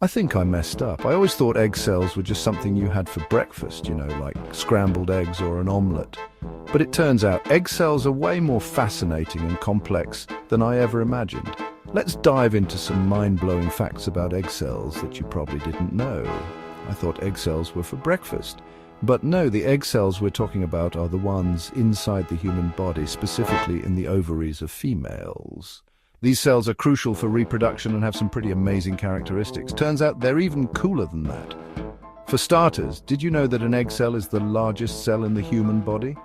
I think I messed up. I always thought egg cells were just something you had for breakfast, like scrambled eggs or an omelette. But it turns out egg cells are way more fascinating and complex than I ever imagined. Let's dive into some mind-blowing facts about egg cells that you probably didn't know. I thought egg cells were for breakfast. But no, the egg cells we're talking about are the ones inside the human body, specifically in the ovaries of females. These cells are crucial for reproduction and have some pretty amazing characteristics. Turns out they're even cooler than that. For starters, did you know that an egg cell is the largest cell in the human body?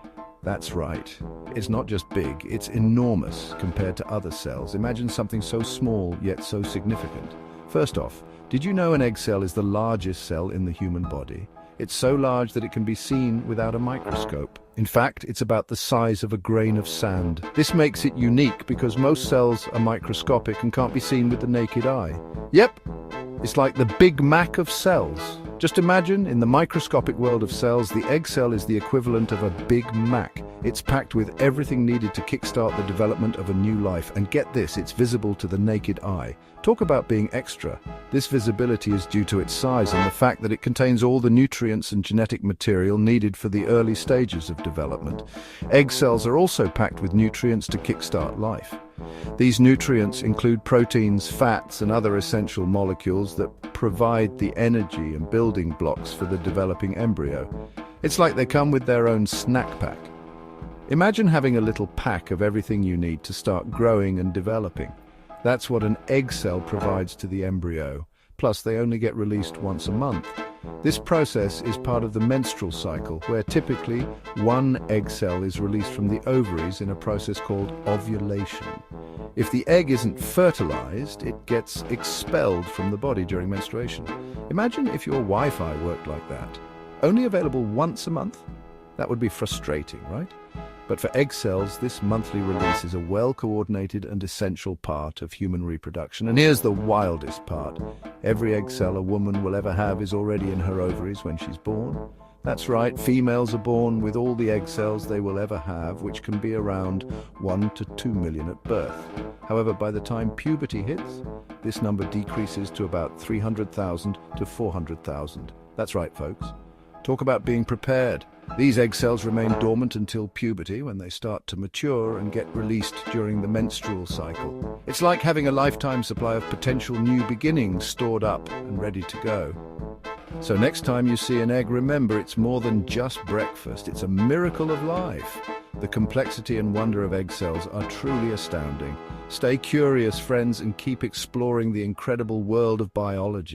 That's right. It's not just big, it's enormous compared to other cells. Imagine something so small yet so significant. First off, did you know an egg cell is the largest cell in the human body? It's so large that it can be seen without a microscope. In fact, it's about the size of a grain of sand. This makes it unique because most cells are microscopic and can't be seen with the naked eye. Yep, it's like the Big Mac of cells. Just imagine, in the microscopic world of cells, the egg cell is the equivalent of a Big Mac. It's packed with everything needed to kickstart the development of a new life. And get this, it's visible to the naked eye. Talk about being extra. This visibility is due to its size and the fact that it contains all the nutrients and genetic material needed for the early stages of development. Egg cells are also packed with nutrients to kickstart life. These nutrients include proteins, fats, and other essential molecules that provide the energy and building blocks for the developing embryo. It's like they come with their own snack pack. Imagine having a little pack of everything you need to start growing and developing. That's what an egg cell provides to the embryo. Plus, they only get released once a month. This process is part of the menstrual cycle, where typically one egg cell is released from the ovaries in a process called ovulation. If the egg isn't fertilized, it gets expelled from the body during menstruation. Imagine if your Wi-Fi worked like that. Only available once a month? That would be frustrating, right? But for egg cells, this monthly release is a well-coordinated and essential part of human reproduction. And here's the wildest part. Every egg cell a woman will ever have is already in her ovaries when she's born. That's right, females are born with all the egg cells they will ever have, which can be around 1 to 2 million at birth. However, by the time puberty hits, this number decreases to about 300,000 to 400,000. That's right, folks. Talk about being prepared. These egg cells remain dormant until puberty, when they start to mature and get released during the menstrual cycle. It's like having a lifetime supply of potential new beginnings stored up and ready to go. So next time you see an egg, remember it's more than just breakfast. It's a miracle of life. The complexity and wonder of egg cells are truly astounding. Stay curious, friends, and keep exploring the incredible world of biology.